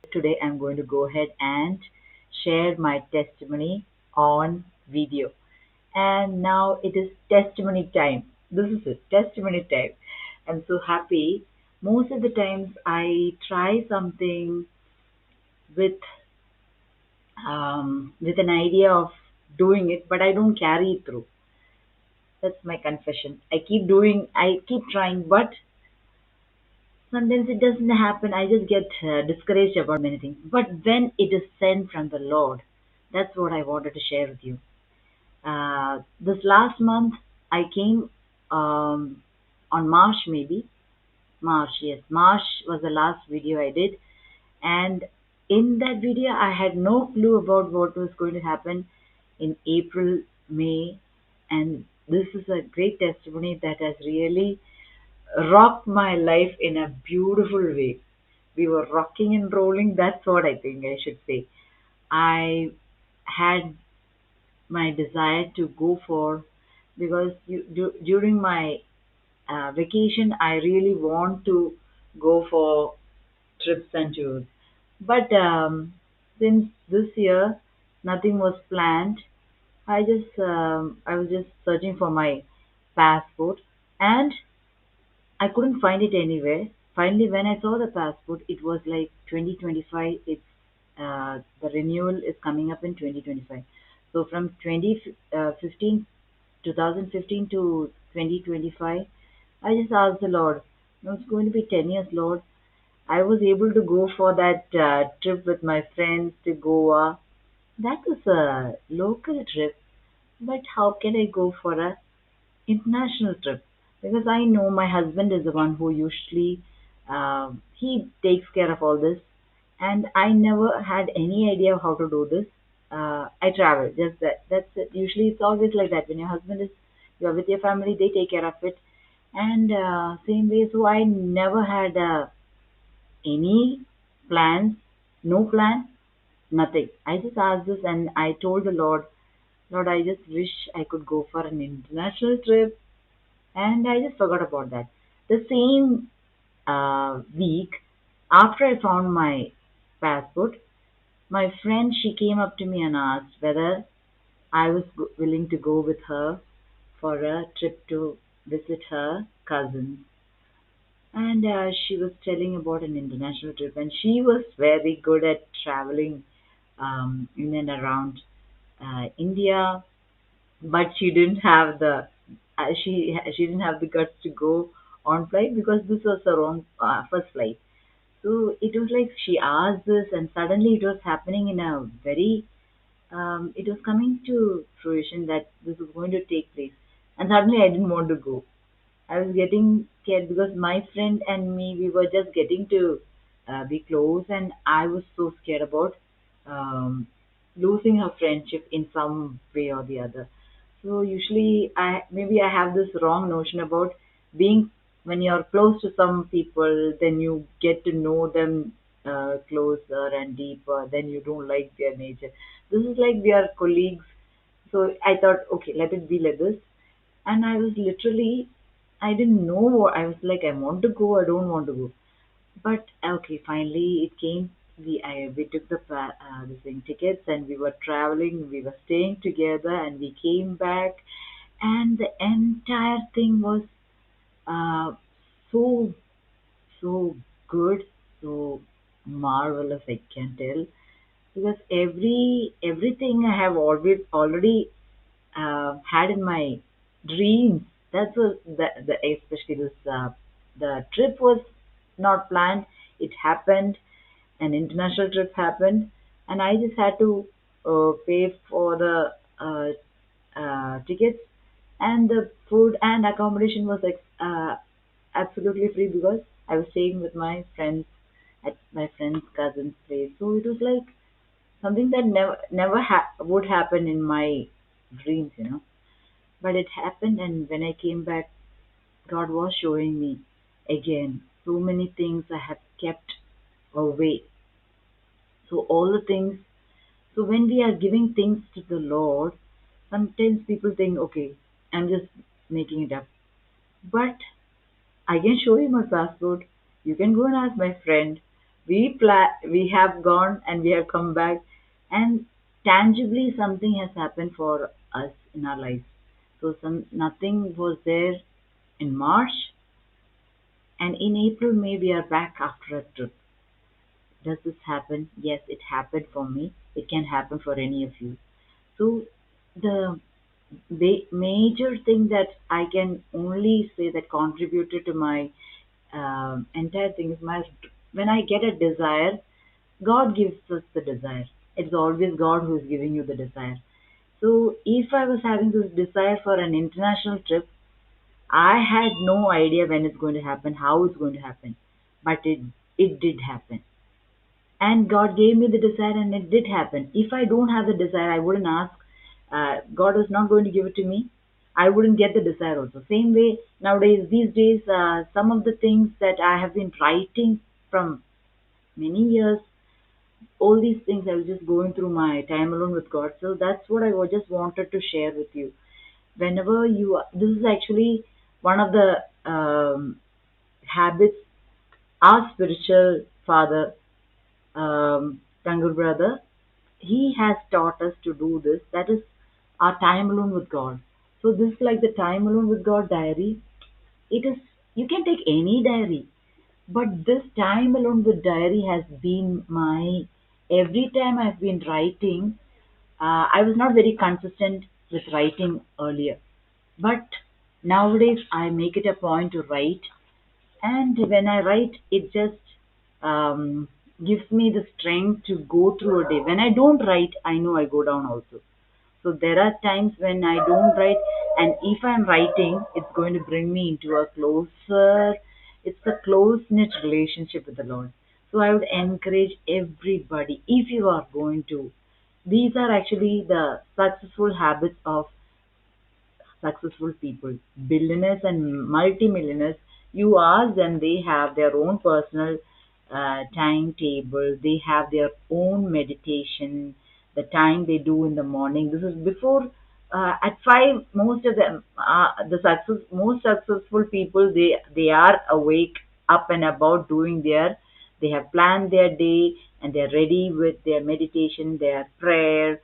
Today I'm going to go ahead and share my testimony on video. And now it is testimony time. This is it, testimony time. I'm so happy. Most of the times I try something with with an idea of doing it, but I don't carry it through. That's my confession. I keep trying, but sometimes it doesn't happen. I just get discouraged about many things. But when it is sent from the Lord, that's what I wanted to share with you. This last month, I came on March, maybe. March, yes. March was the last video I did. And in that video, I had no clue about what was going to happen in April, May. And this is a great testimony that has really rocked my life in a beautiful way. We were rocking and rolling. That's what I think I should say. I had my desire to go for because during my vacation, I really want to go for trips and tours. But since this year nothing was planned, I was just searching for my passport and I couldn't find it anywhere. Finally, when I saw the passport, it was like 2025. The renewal is coming up in 2025. So from 2015, 2015 to 2025, I just asked the Lord, no, it's going to be 10 years, Lord. I was able to go for that trip with my friends to Goa. That was a local trip, but how can I go for a international trip? Because I know my husband is the one who usually he takes care of all this, and I never had any idea how to do this. I travel, just that. That's it. Usually, it's always like that. When your husband is, you're with your family, they take care of it, and same way. So I never had any plans, no plan, nothing. I just asked this, and I told the Lord, Lord, I just wish I could go for an international trip, and I just forgot about that. The same week, after I found my passport, my friend she came up to me and asked whether I was willing to go with her for a trip to visit her cousin. And she was telling about an international trip, and she was very good at traveling in and around India, but she didn't have the guts to go on flight because this was her own first flight. So it was like she asked this, and suddenly it was happening in a very it was coming to fruition that this was going to take place, and suddenly I didn't want to go. I was getting scared because my friend and me, we were just getting to be close, and I was so scared about um, losing her friendship in some way or the other. So usually, I have this wrong notion about being when you're close to some people, then you get to know them closer and deeper. Then you don't like their nature. This is like we are colleagues. So I thought, okay, let it be like this. And I was literally, I didn't know what I was like. I want to go, I don't want to go. But okay, finally it came. We took the thing tickets and we were traveling. We were staying together and we came back, and the entire thing was uh, so so good, so marvelous. I can tell because everything I have always already had in my dreams. That's what the especially this the trip was not planned. It happened. An international trip happened, and I just had to pay for the tickets, and the food and accommodation was like absolutely free because I was staying with my friends at my friend's cousin's place. So it was like something that never would happen in my dreams, you know. But it happened, and when I came back, God was showing me again so many things I had kept away. So, all the things. So, when we are giving things to the Lord, sometimes people think, okay, I'm just making it up. But I can show you my passport. You can go and ask my friend. We have gone and we have come back, and tangibly something has happened for us in our lives. So some nothing was there in March, and in April May we are back after a trip. Does this happen? Yes, it happened for me. It can happen for any of you. So the major thing that I can only say that contributed to my entire thing is my when I get a desire, God gives us the desire. It's always God who is giving you the desire. So if I was having this desire for an international trip, I had no idea when it's going to happen, how it's going to happen, but it did happen. And God gave me the desire, and it did happen. If I don't have the desire, I wouldn't ask. God was not going to give it to me. I wouldn't get the desire also. Same way nowadays, these days, some of the things that I have been writing from many years, all these things I was just going through my time alone with God. So that's what just wanted to share with you. Whenever this is actually one of the habits our spiritual father, Tangur brother, he has taught us to do this. That is our time alone with God. So this is like the time alone with God diary. It is you can take any diary, but this time alone with diary has been my every time I've been writing. I was not very consistent with writing earlier, but nowadays I make it a point to write, and when I write, it just um, gives me the strength to go through a day. When I don't write, I know I go down also. So there are times when I don't write, and if I'm writing, it's going to bring me into a closer, it's a close knit relationship with the Lord. So I would encourage everybody, if you are going to, these are actually the successful habits of successful people, billionaires and multimillionaires. You ask them, they have their own personal timetable, they have their own meditation, the time they do in the morning. This is before at 5, most of them, most successful people, they are awake, up and about doing they have planned their day and they're ready with their meditation, their prayer,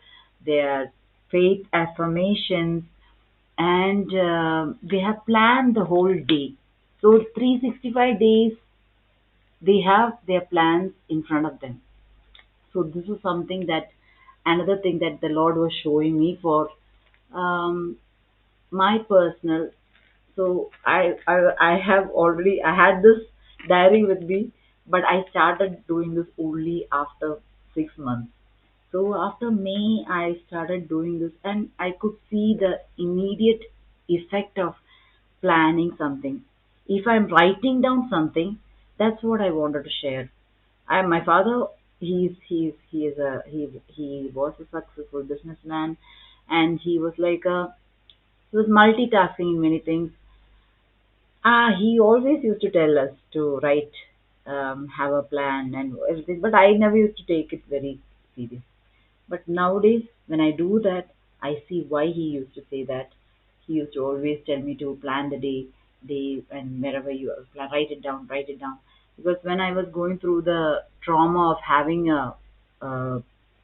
their faith affirmations, and they have planned the whole day. So 365 days they have their plans in front of them. So this is something that another thing that the Lord was showing me for um, my personal. So I have already I had this diary with me, but I started doing this only after 6 months. So after May, I started doing this, and I could see the immediate effect of planning something. If I'm writing down something, that's what I wanted to share. My father, he was a successful businessman, and he was multitasking in many things. He always used to tell us to write, have a plan and everything, but I never used to take it very serious. But nowadays, when I do that, I see why he used to say that. He used to always tell me to plan the day, and wherever you are, write it down, write it down. Because when I was going through the trauma of having a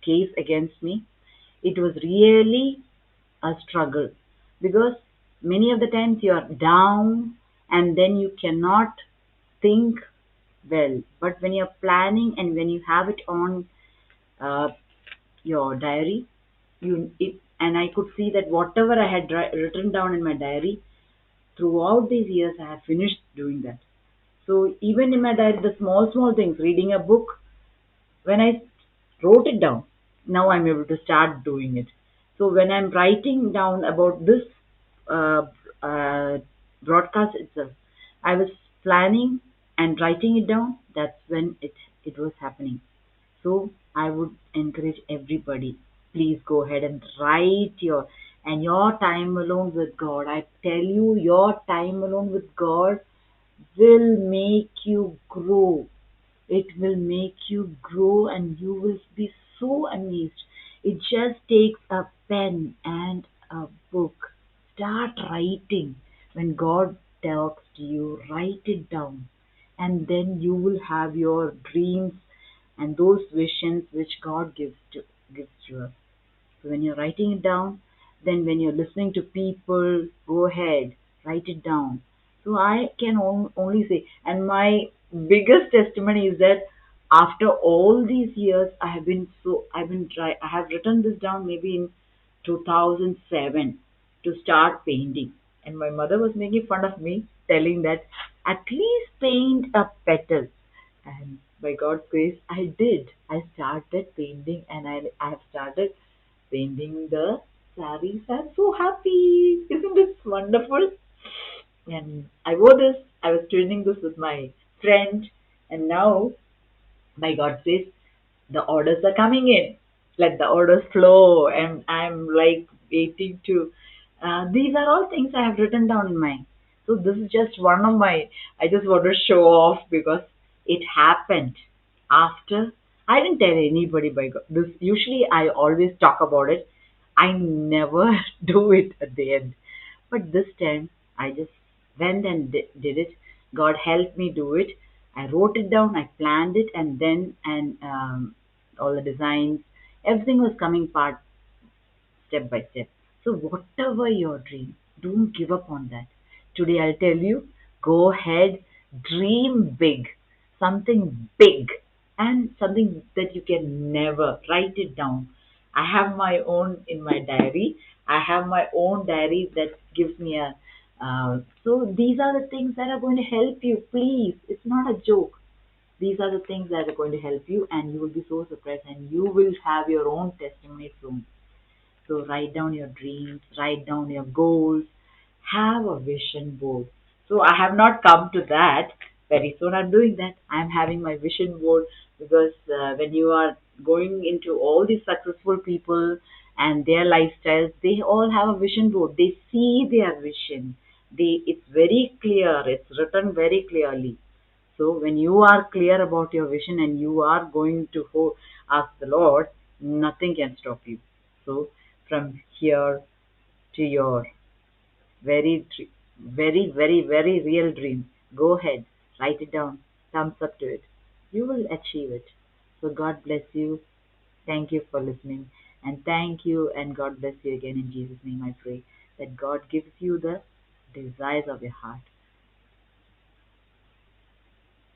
case against me, it was really a struggle because many of the times you are down and then you cannot think well. But when you're planning and when you have it on uh, your diary, and I could see that whatever I had written down in my diary throughout these years, I have finished doing that. So even in my diary, the small things, reading a book, when I wrote it down, now I'm able to start doing it. So when I'm writing down about this uh, uh, broadcast itself, I was planning and writing it down. That's when it was happening. So I would encourage everybody, please go ahead and write your time alone with God. I tell you, your time alone with God will make you grow. It will make you grow and you will be so amazed. It just takes a pen and a book. Start writing. When God talks to you, write it down. and then you will have your dreams and those visions which God gives to us. So when you're writing it down, then when you're listening to people, go ahead, write it down. So I can only say, and my biggest testimony is that after all these years, I have written this down maybe in 2007 to start painting. And my mother was making fun of me, telling that at least paint a petal. And by God's grace, I did. I started painting, and I have started painting the saris. I'm so happy. Isn't this wonderful? And I wore this. I was twinning this with my friend, and now, by God's grace, the orders are coming in. Let the orders flow, and I'm like waiting to. These are all things I have written down in my. So this is just one of my. I just want to show off because it happened after. I didn't tell anybody by God. This usually I always talk about it. I never do it at the end. But this time, I just went and did it. God helped me do it. I wrote it down, I planned it, and then and all the designs, everything was coming part step by step. So whatever your dream, don't give up on that. Today I'll tell you, go ahead, dream big, something big, and something that you can never write it down. I have my own in my diary. I have my own diary that gives me a. So these are the things that are going to help you. Please, it's not a joke. These are the things that are going to help you, and you will be so surprised, and you will have your own testimony soon. So write down your dreams, write down your goals, have a vision board. So I have not come to that. Very soon I'm doing that. I'm having my vision board because when you are going into all these successful people and their lifestyles, they all have a vision board. They see their vision. It's very clear. It's written very clearly. So when you are clear about your vision and you are going to ask the Lord, nothing can stop you. So from here to your very real dream, go ahead, write it down, thumbs up to it. You will achieve it. So God bless you. Thank you for listening. And thank you and God bless you again in Jesus' name I pray that God gives you the desires of your heart.